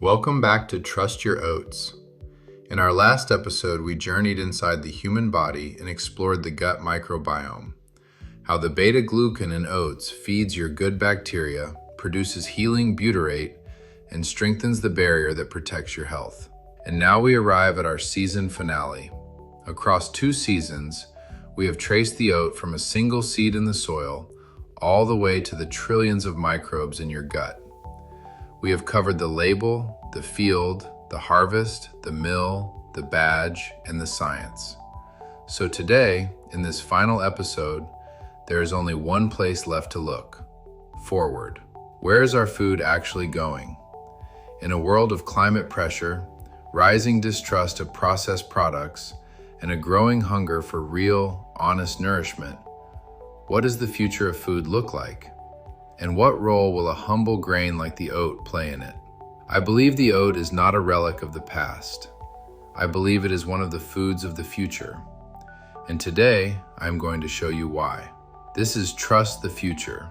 Welcome back to Trust Your Oats. In our last episode, we journeyed inside the human body and explored the gut microbiome, how the beta-glucan in oats feeds your good bacteria, produces healing butyrate, and strengthens the barrier that protects your health. And now we arrive at our season finale. Across 2 seasons, we have traced the oat from a single seed in the soil all the way to the trillions of microbes in your gut. We have covered the label, the field, the harvest, the mill, the badge, and the science. So today, in this final episode, there is only one place left to look: forward. Where is our food actually going? In a world of climate pressure, rising distrust of processed products, and a growing hunger for real, honest nourishment, what does the future of food look like? And what role will a humble grain like the oat play in it? I believe the oat is not a relic of the past. I believe it is one of the foods of the future. And today, I'm going to show you why. This is Trust the Future.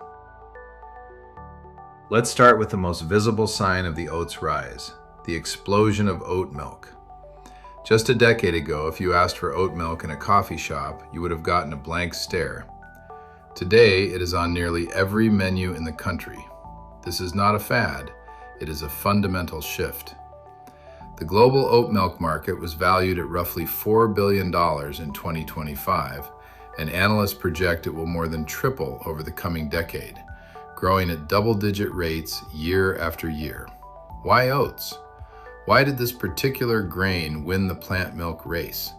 Let's start with the most visible sign of the oat's rise, the explosion of oat milk. Just a decade ago, if you asked for oat milk in a coffee shop, you would have gotten a blank stare. Today, it is on nearly every menu in the country. This is not a fad, it is a fundamental shift. The global oat milk market was valued at roughly $4 billion in 2025, and analysts project it will more than triple over the coming decade, growing at double-digit rates year after year. Why oats? Why did this particular grain win the plant milk race?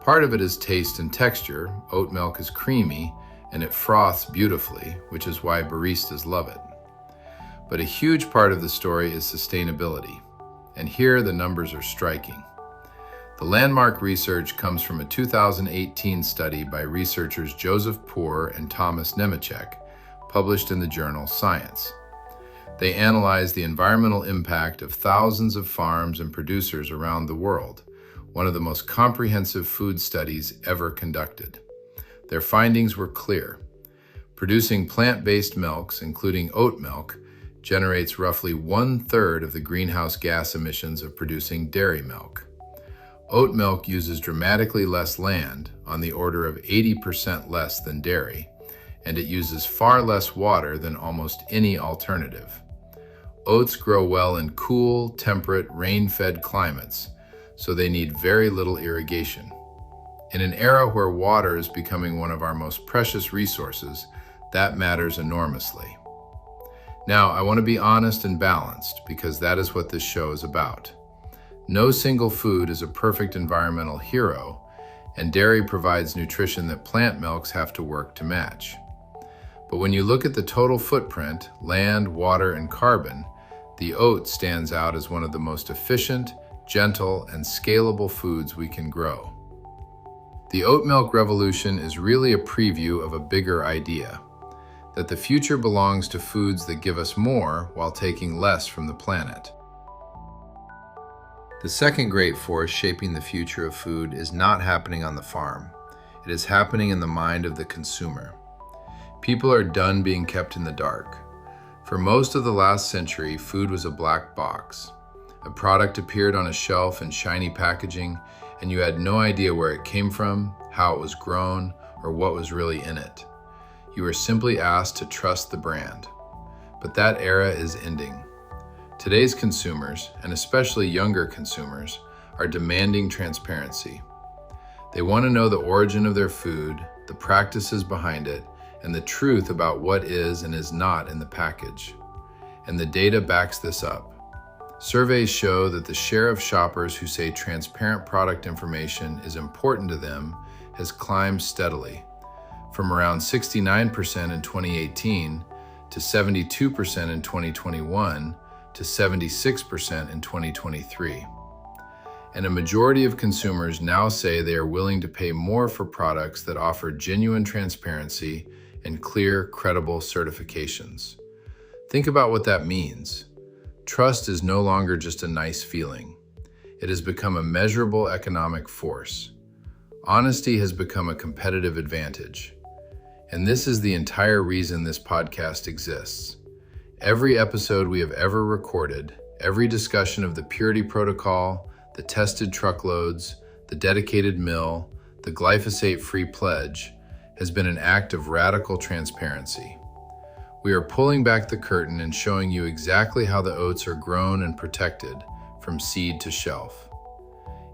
Part of it is taste and texture. Oat milk is creamy, and it froths beautifully, which is why baristas love it. But a huge part of the story is sustainability, and here the numbers are striking. The landmark research comes from a 2018 study by researchers Joseph Poor and Thomas Nemechek, published in the journal Science. They analyzed the environmental impact of thousands of farms and producers around the world, one of the most comprehensive food studies ever conducted. Their findings were clear. Producing plant-based milks, including oat milk, generates roughly 1/3 of the greenhouse gas emissions of producing dairy milk. Oat milk uses dramatically less land, on the order of 80% less than dairy, and it uses far less water than almost any alternative. Oats grow well in cool, temperate, rain-fed climates, so they need very little irrigation. In an era where water is becoming one of our most precious resources, that matters enormously. Now, I want to be honest and balanced, because that is what this show is about. No single food is a perfect environmental hero, and dairy provides nutrition that plant milks have to work to match. But when you look at the total footprint, land, water, and carbon, the oat stands out as one of the most efficient, gentle, and scalable foods we can grow. The oat milk revolution is really a preview of a bigger idea, that the future belongs to foods that give us more while taking less from the planet. The second great force shaping the future of food is not happening on the farm. It is happening in the mind of the consumer. People are done being kept in the dark. For most of the last century, food was a black box. A product appeared on a shelf in shiny packaging, and you had no idea where it came from, how it was grown, or what was really in it. You were simply asked to trust the brand. But that era is ending. Today's consumers, and especially younger consumers, are demanding transparency. They want to know the origin of their food, the practices behind it, and the truth about what is and is not in the package. And the data backs this up. Surveys show that the share of shoppers who say transparent product information is important to them has climbed steadily, from around 69% in 2018 to 72% in 2021 to 76% in 2023. And a majority of consumers now say they are willing to pay more for products that offer genuine transparency and clear, credible certifications. Think about what that means. Trust is no longer just a nice feeling. It has become a measurable economic force. Honesty has become a competitive advantage. And this is the entire reason this podcast exists. Every episode we have ever recorded, Every discussion of the purity protocol, the tested truckloads, the dedicated mill, the glyphosate-free pledge has been an act of radical transparency. We are pulling back the curtain and showing you exactly how the oats are grown and protected from seed to shelf.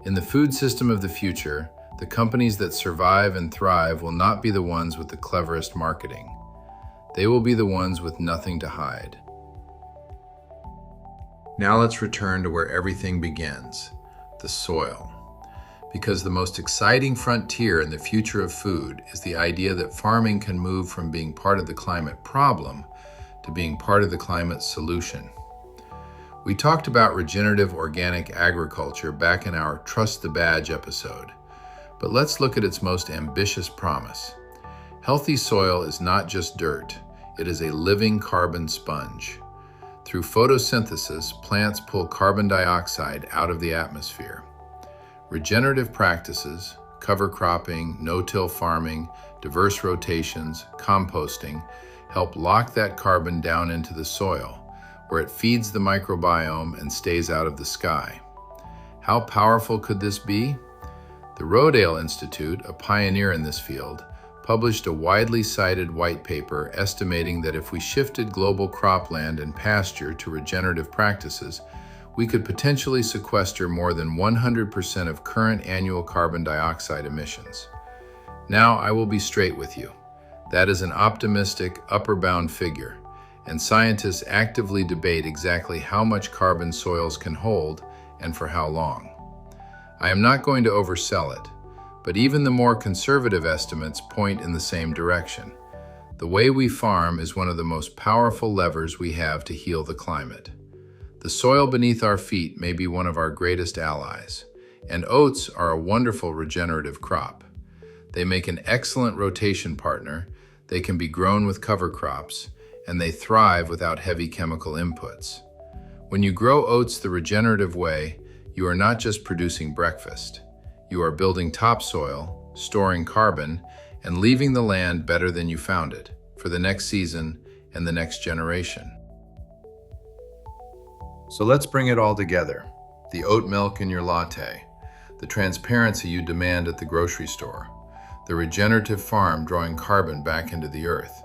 In the food system of the future, the companies that survive and thrive will not be the ones with the cleverest marketing. They will be the ones with nothing to hide. Now let's return to where everything begins, the soil. Because the most exciting frontier in the future of food is the idea that farming can move from being part of the climate problem to being part of the climate solution. We talked about regenerative organic agriculture back in our Trust the Badge episode, but let's look at its most ambitious promise. Healthy soil is not just dirt, it is a living carbon sponge. Through photosynthesis, plants pull carbon dioxide out of the atmosphere. Regenerative practices, cover cropping, no-till farming, diverse rotations, composting, help lock that carbon down into the soil, where it feeds the microbiome and stays out of the sky. How powerful could this be? The Rodale Institute, a pioneer in this field, published a widely cited white paper estimating that if we shifted global cropland and pasture to regenerative practices, we could potentially sequester more than 100% of current annual carbon dioxide emissions. Now, I will be straight with you. That is an optimistic, upper bound figure, and scientists actively debate exactly how much carbon soils can hold and for how long. I am not going to oversell it, but even the more conservative estimates point in the same direction. The way we farm is one of the most powerful levers we have to heal the climate. The soil beneath our feet may be one of our greatest allies, and oats are a wonderful regenerative crop. They make an excellent rotation partner, they can be grown with cover crops, and they thrive without heavy chemical inputs. When you grow oats the regenerative way, you are not just producing breakfast. You are building topsoil, storing carbon, and leaving the land better than you found it for the next season and the next generation. So let's bring it all together. The oat milk in your latte, the transparency you demand at the grocery store, the regenerative farm drawing carbon back into the earth.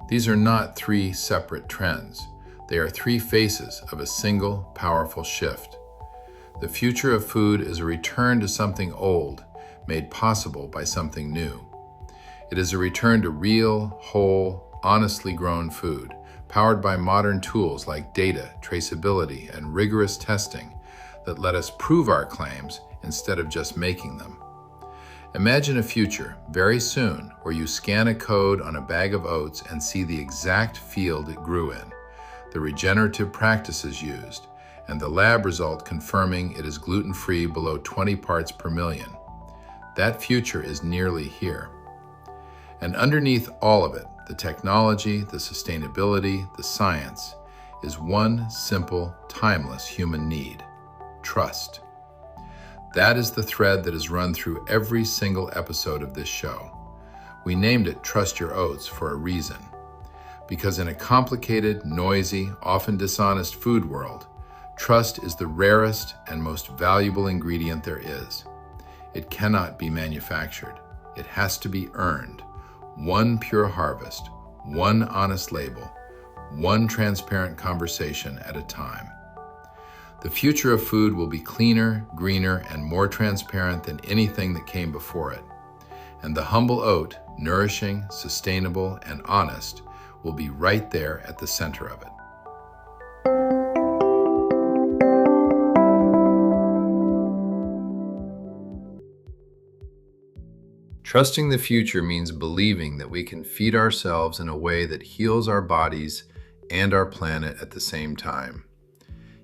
These are not three separate trends. They are three faces of a single, powerful shift. The future of food is a return to something old, made possible by something new. It is a return to real, whole, honestly grown food, powered by modern tools like data, traceability, and rigorous testing that let us prove our claims instead of just making them. Imagine a future, very soon, where you scan a code on a bag of oats and see the exact field it grew in, the regenerative practices used, and the lab result confirming it is gluten-free below 20 parts per million. That future is nearly here. And underneath all of it, the technology, the sustainability, the science, is one simple, timeless human need: trust. That is the thread that is run through every single episode of this show. We named it Trust Your Oats for a reason. Because in a complicated, noisy, often dishonest food world, trust is the rarest and most valuable ingredient there is. It cannot be manufactured. It has to be earned. One pure harvest, one honest label, one transparent conversation at a time. The future of food will be cleaner, greener, and more transparent than anything that came before it. And the humble oat, nourishing, sustainable, and honest, will be right there at the center of it. Trusting the future means believing that we can feed ourselves in a way that heals our bodies and our planet at the same time.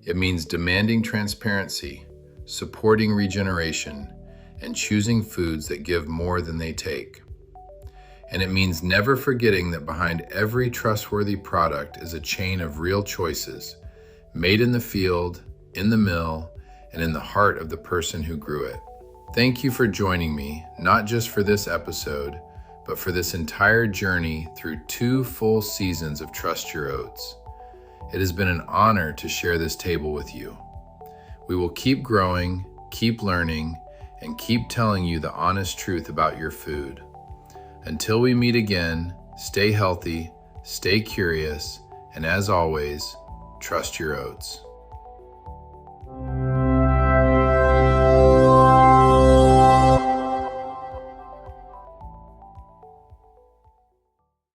It means demanding transparency, supporting regeneration, and choosing foods that give more than they take. And it means never forgetting that behind every trustworthy product is a chain of real choices, made in the field, in the mill, and in the heart of the person who grew it. Thank you for joining me, not just for this episode, but for this entire journey through 2 full seasons of Trust Your Oats. It has been an honor to share this table with you. We will keep growing, keep learning, and keep telling you the honest truth about your food. Until we meet again, stay healthy, stay curious, and as always, trust your oats.